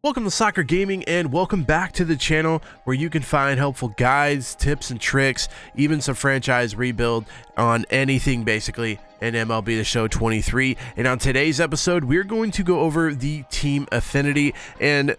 Welcome to Soccer Gaming, and welcome back to the channel where you can find helpful guides, tips and tricks, even some franchise rebuild on anything basically in MLB the Show 23. And on today's episode, we're going to go over the team Affinity, and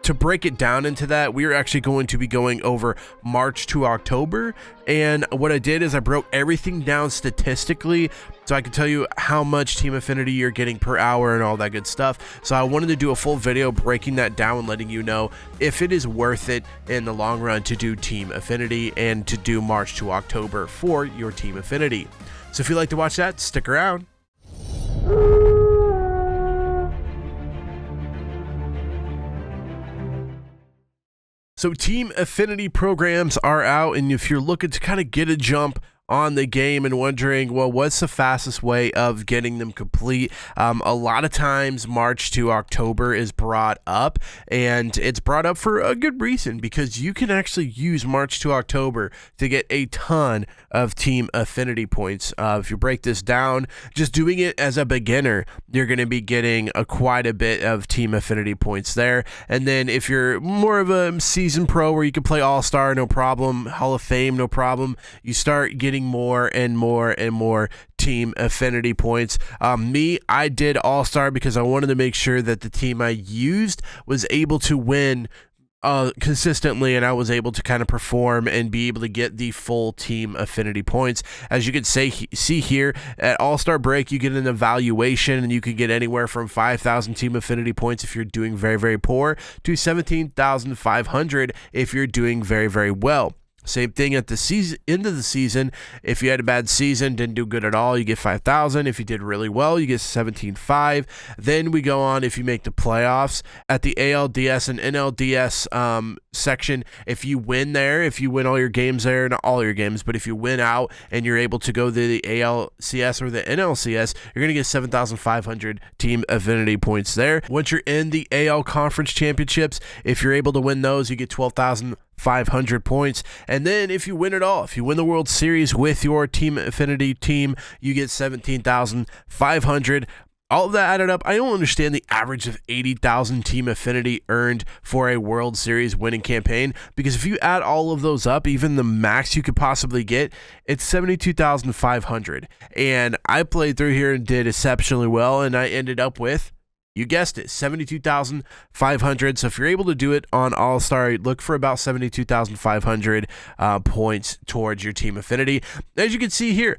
to break it down into that, we're actually going to be going over March to October. And what I did is I broke everything down statistically so I can tell you how much team affinity you're getting per hour and all that good stuff. So I wanted to do a full video breaking that down and letting you know if it is worth it in the long run to do team affinity and to do March to October for your team affinity. So if you'd like to watch that, stick around. So team affinity programs are out, and if you're looking to kind of get a jump on the game and wondering, well, what's the fastest way of getting them complete? A lot of times March to October is brought up, and it's brought up for a good reason, because you can actually use March to October to get a ton of team affinity points. If you break this down, just doing it as a beginner, you're going to be getting quite a bit of team affinity points there. And then if you're more of a season pro where you can play all-star, no problem, Hall of Fame, no problem, you start getting more and more and more team affinity points. I did all-star because I wanted to make sure that the team I used was able to win consistently, and I was able to kind of perform and be able to get the full team affinity points. As you can see here at All-Star Break, you get an evaluation, and you can get anywhere from 5,000 team affinity points if you're doing very, very poor to 17,500 if you're doing very, very well. Same thing at the season, end of the season. If you had a bad season, didn't do good at all, you get 5,000. If you did really well, you get 17,500. Then we go on if you make the playoffs at the ALDS and NLDS section. If you win there, if you win all your games there, not all your games, but if you win out and you're able to go to the ALCS or the NLCS, you're going to get 7,500 team affinity points there. Once you're in the AL Conference Championships, if you're able to win those, you get 12,500 points. And then if you win it all, if you win the World Series with your team affinity team, you get 17,500. All of that added up, I don't understand the average of 80,000 team affinity earned for a World Series winning campaign, because if you add all of those up, even the max you could possibly get, it's 72,500. And I played through here and did exceptionally well, and I ended up with, you guessed it, 72,500. So if you're able to do it on All-Star, look for about 72,500 points towards your team affinity. As you can see here,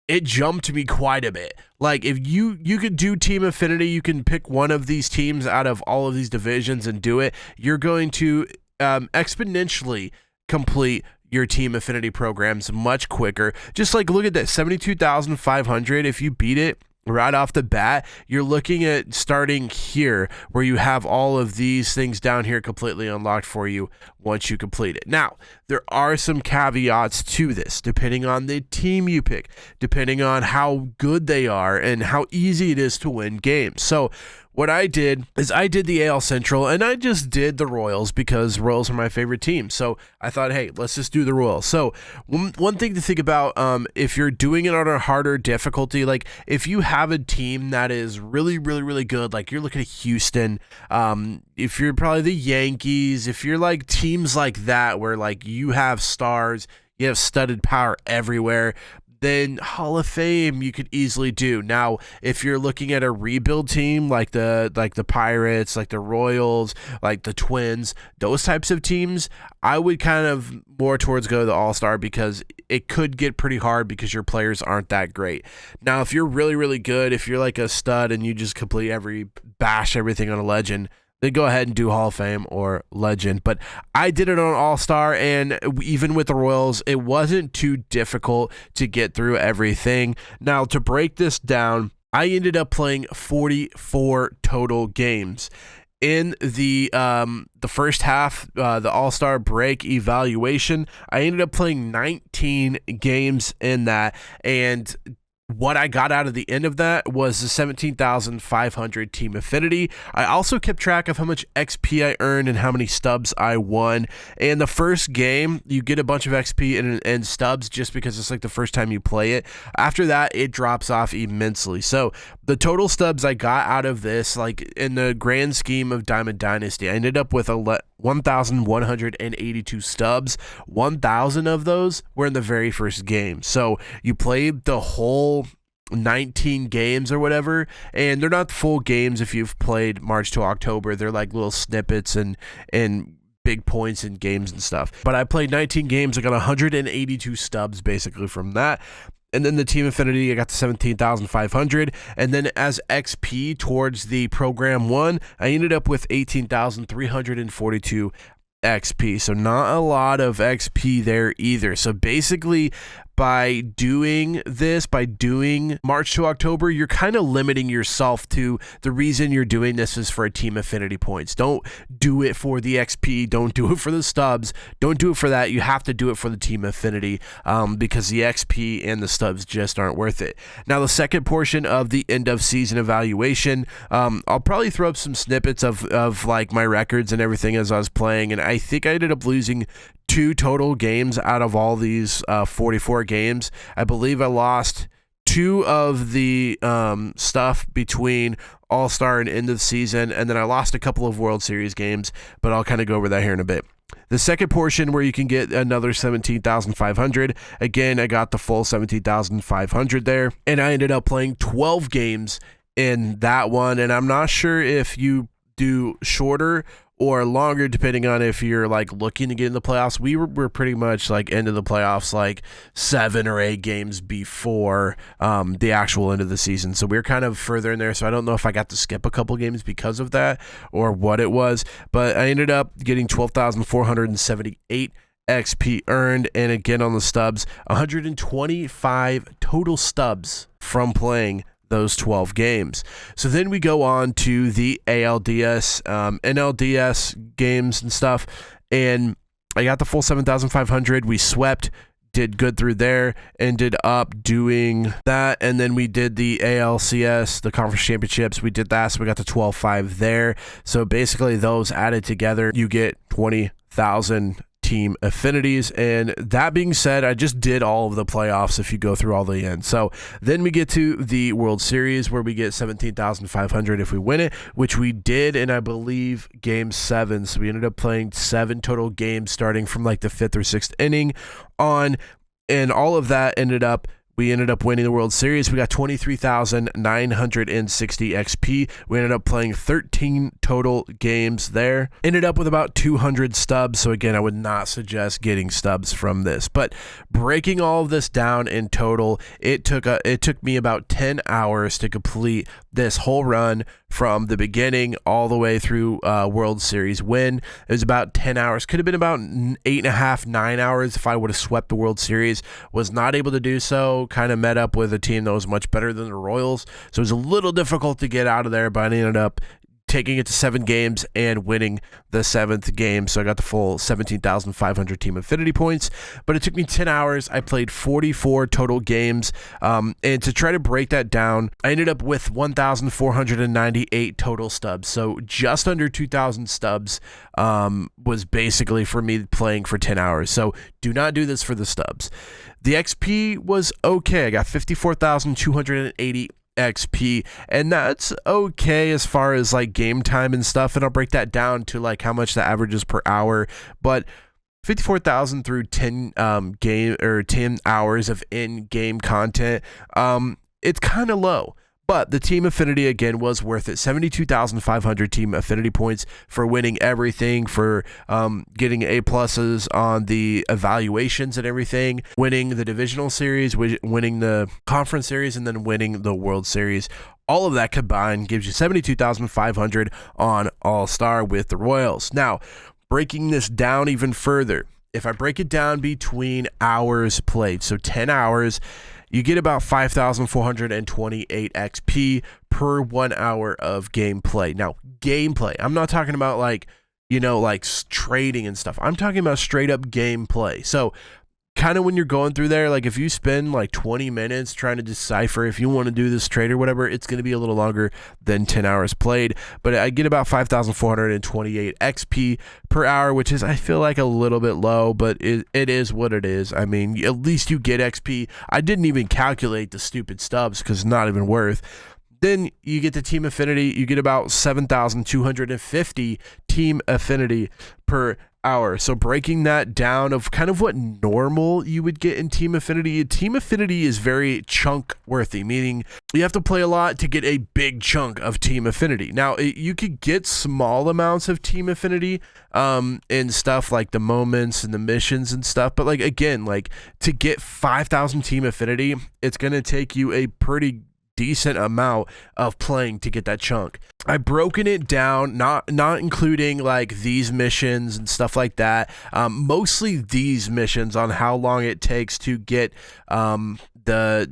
it jumped me quite a bit. Like, if you could do team affinity, you can pick one of these teams out of all of these divisions and do it. You're going to exponentially complete your team affinity programs much quicker. Just like, look at that, 72,500. If you beat it right off the bat, you're looking at starting here where you have all of these things down here completely unlocked for you once you complete it. Now, there are some caveats to this, depending on the team you pick, depending on how good they are and how easy it is to win games. So what I did is I did the AL Central, and I just did the Royals because Royals are my favorite team. So I thought, hey, let's just do the Royals. So one thing to think about, if you're doing it on a harder difficulty, like if you have a team that is really, really, really good, like you're looking at Houston, if you're probably the Yankees, if you're like teams like that where like you have stars, you have studded power everywhere, then Hall of Fame you could easily do. Now, if you're looking at a rebuild team like the Pirates, like the Royals, like the Twins, those types of teams, I would kind of more towards go to the All-Star, because it could get pretty hard because your players aren't that great. Now, if you're really, really good, if you're like a stud and you just bash everything on a legend, then go ahead and do Hall of Fame or Legend. But I did it on All-Star, and even with the Royals, it wasn't too difficult to get through everything. Now, to break this down, I ended up playing 44 total games. In the first half, the All-Star Break evaluation, I ended up playing 19 games in that, and what I got out of the end of that was the 17,500 team affinity. I also kept track of how much XP I earned and how many stubs I won. And the first game, you get a bunch of XP and stubs just because it's like the first time you play it. After that, it drops off immensely. So the total stubs I got out of this, like in the grand scheme of Diamond Dynasty, I ended up with 1,182 stubs. 1,000 of those were in the very first game. So you played the whole 19 games or whatever, and they're not full games if you've played March to October. They're like little snippets and big points in games and stuff. But I played 19 games. I got 182 stubs basically from that. And then the Team Affinity, I got to 17,500. And then as XP towards the Program 1, I ended up with 18,342 XP. So not a lot of XP there either. So basically, by doing March to October, you're kind of limiting yourself to the reason you're doing this is for a Team Affinity points. Don't do it for the XP. Don't do it for the stubs. Don't do it for that. You have to do it for the Team Affinity because the XP and the stubs just aren't worth it. Now, the second portion of the end of season evaluation, I'll probably throw up some snippets of like my records and everything as I was playing, and I think I ended up losing 2 total games out of all these 44 games. I believe I lost 2 of the stuff between All-Star and end of season, and then I lost a couple of World Series games, but I'll kind of go over that here in a bit. The second portion where you can get another 17,500. Again, I got the full 17,500 there, and I ended up playing 12 games in that one, and I'm not sure if you do shorter or longer, depending on if you're like looking to get in the playoffs. We were pretty much like into the playoffs like 7 or 8 games before the actual end of the season. So we're kind of further in there. So I don't know if I got to skip a couple games because of that or what it was, but I ended up getting 12,478 XP earned. And again, on the stubs, 125 total stubs from playing those 12 games. So then we go on to the ALDS, NLDS games and stuff, and I got the full 7,500. We swept, did good through there, ended up doing that, and then we did the ALCS, the Conference Championships. We did that, so we got to 12,500 there. So basically, those added together, you get 20,000 Team Affinities. And that being said, I just did all of the playoffs if you go through all the end. So then we get to the World Series where we get 17,500 if we win it, which we did in, I believe, game 7. So we ended up playing 7 total games starting from like the 5th or 6th inning on, and all of that we ended up winning the World Series. We got 23,960 XP. We ended up playing 13 total games there. Ended up with about 200 stubs. So again, I would not suggest getting stubs from this. But breaking all of this down in total, it took me about 10 hours to complete this whole run from the beginning all the way through World Series win. It was about 10 hours. Could have been about 8.5, 9 hours if I would have swept the World Series. Was not able to do so. Kind of met up with a team that was much better than the Royals. So it was a little difficult to get out of there, but I ended up taking it to 7 games and winning the 7th game. So I got the full 17,500 Team Affinity points, but it took me 10 hours. I played 44 total games. And to try to break that down, I ended up with 1,498 total stubs. So just under 2,000 stubs was basically for me playing for 10 hours. So do not do this for the stubs. The XP was okay. I got 54,280 XP, and that's okay as far as like game time and stuff, and I'll break that down to like how much the average is per hour. But 54,000 through 10 10 hours of in-game content, it's kind of low. But the Team Affinity, again, was worth it. 72,500 Team Affinity points for winning everything, for getting A-pluses on the evaluations and everything, winning the Divisional Series, winning the Conference Series, and then winning the World Series. All of that combined gives you 72,500 on All-Star with the Royals. Now, breaking this down even further, if I break it down between hours played, so 10 hours, you get about 5,428 XP per 1 hour of gameplay. Now, gameplay, I'm not talking about like trading and stuff. I'm talking about straight up gameplay. So kind of when you're going through there, like if you spend like 20 minutes trying to decipher if you want to do this trade or whatever, it's going to be a little longer than 10 hours played. But I get about 5,428 XP per hour, which is, I feel like, a little bit low, but it is what it is. I mean, at least you get XP. I didn't even calculate the stupid stubs because it's not even worth. Then you get the team affinity. You get about 7,250 team affinity per hour. So breaking that down of kind of what normal you would get in team affinity. Team affinity is very chunk worthy, meaning you have to play a lot to get a big chunk of team affinity. Now you could get small amounts of team affinity in stuff like the moments and the missions and stuff, but like again, like to get 5,000 team affinity, it's going to take you a pretty decent amount of playing to get that chunk. I've broken it down, not including like these missions and stuff like that. Mostly these missions on how long it takes to get the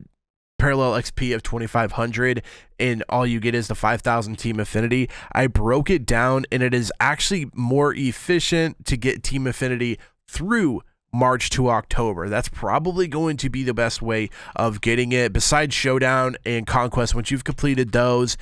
parallel XP of 2,500 and all you get is the 5,000 team affinity. I broke it down and it is actually more efficient to get team affinity through March to October. That's probably going to be the best way of getting it. Besides Showdown and Conquest, once you've completed those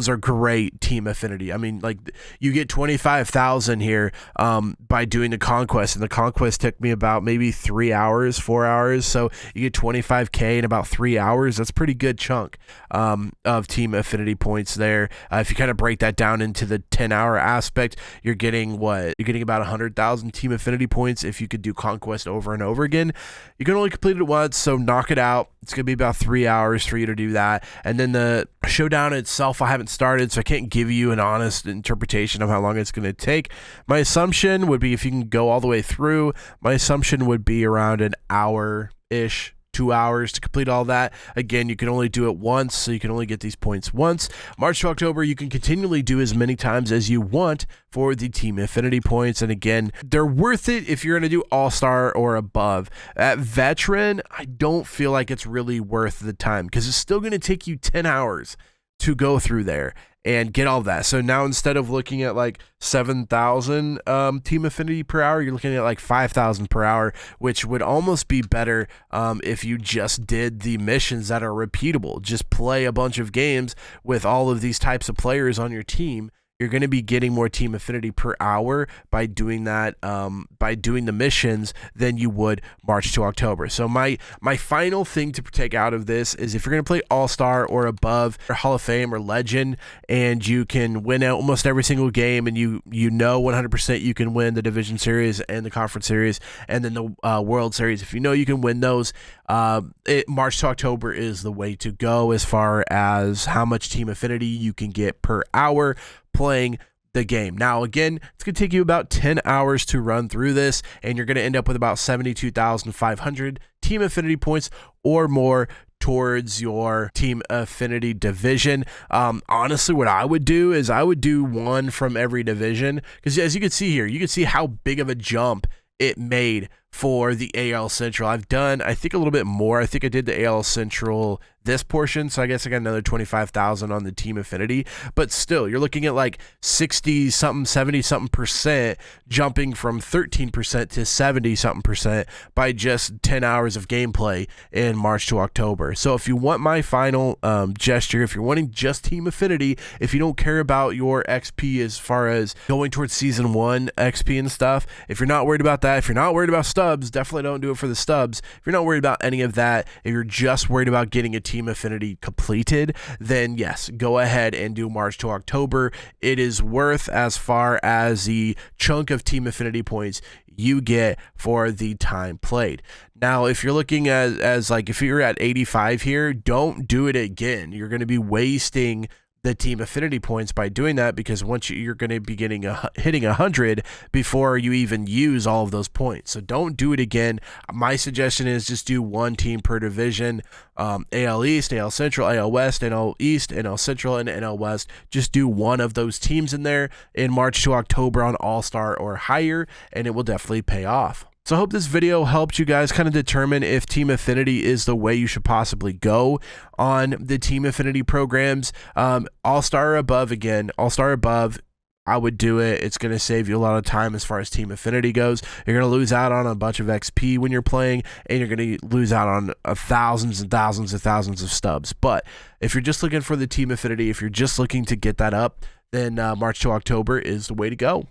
are great team affinity. I mean, like you get 25,000 here by doing the Conquest, and the Conquest took me about maybe 3 hours, 4 hours. So you get 25K in about 3 hours. That's a pretty good chunk of team affinity points there. If you kind of break that down into the 10-hour aspect, you're getting what? You're getting about 100,000 team affinity points if you could do Conquest over and over again. You can only complete it once, so knock it out. It's going to be about 3 hours for you to do that. And then the Showdown itself, I haven't started, so I can't give you an honest interpretation of how long it's going to take. My assumption would be if you can go all the way through, my assumption would be around an hour-ish, 2 hours to complete all that. Again, you can only do it once, so you can only get these points once. March to October, you can continually do as many times as you want for the team affinity points. And again, they're worth it if you're going to do all-star or above. At veteran, I don't feel like it's really worth the time because it's still going to take you 10 hours to go through there and get all that. So now instead of looking at like 7,000 team affinity per hour, you're looking at like 5,000 per hour, which would almost be better if you just did the missions that are repeatable. Just play a bunch of games with all of these types of players on your team. You're going to be getting more team affinity per hour by doing that, by doing the missions than you would March to October. So my final thing to take out of this is if you're going to play All-Star or above, or Hall of Fame or Legend, and you can win out almost every single game, and you know 100% you can win the Division Series and the Conference Series and then the World Series. If you know you can win those, March to October is the way to go as far as how much team affinity you can get per hour playing the game. Now, again, it's going to take you about 10 hours to run through this, and you're going to end up with about 72,500 team affinity points or more towards your team affinity division. Honestly, what I would do is I would do one from every division, because as you can see here, you can see how big of a jump it made for the AL Central. I've done, I think, a little bit more. I think I did the AL Central this portion, so I guess I got another 25,000 on the team affinity, but still, you're looking at like 60 something, 70 something percent jumping from 13% to 70 something percent by just 10 hours of gameplay in March to October. So if you want my final gesture, if you're wanting just team affinity, if you don't care about your XP as far as going towards season 1 XP and stuff, if you're not worried about that, if you're not worried about stubs, definitely don't do it for the stubs. If you're not worried about any of that, if you're just worried about getting a team affinity completed, then yes, go ahead and do March to October. It is worth as far as the chunk of team affinity points you get for the time played. Now, if you're looking as like if you're at 85 here, don't do it again. You're going to be wasting the team affinity points by doing that, because once you're going to be hitting 100 before you even use all of those points. So don't do it again. My suggestion is just do one team per division. AL East, AL Central, AL West, NL East, NL Central, and NL West. Just do one of those teams in there in March to October on All-Star or higher, and it will definitely pay off. So I hope this video helped you guys kind of determine if team affinity is the way you should possibly go on the team affinity programs. All-Star or above, again, All-Star or above, I would do it. It's going to save you a lot of time as far as team affinity goes. You're going to lose out on a bunch of XP when you're playing, and you're going to lose out on thousands and thousands and thousands of stubs. But if you're just looking for the team affinity, if you're just looking to get that up, then March to October is the way to go.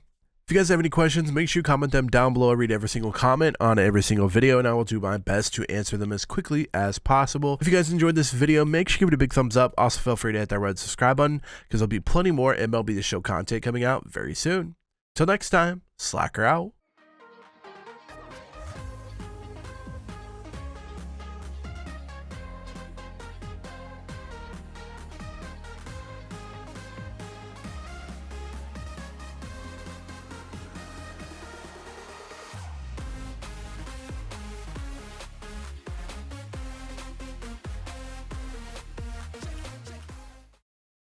If you guys have any questions, make sure you comment them down below. I read every single comment on every single video, and I will do my best to answer them as quickly as possible. If you guys enjoyed this video, make sure you give it a big thumbs up. Also, feel free to hit that red subscribe button because there'll be plenty more MLB the Show content coming out very soon. Till next time, Slacker out.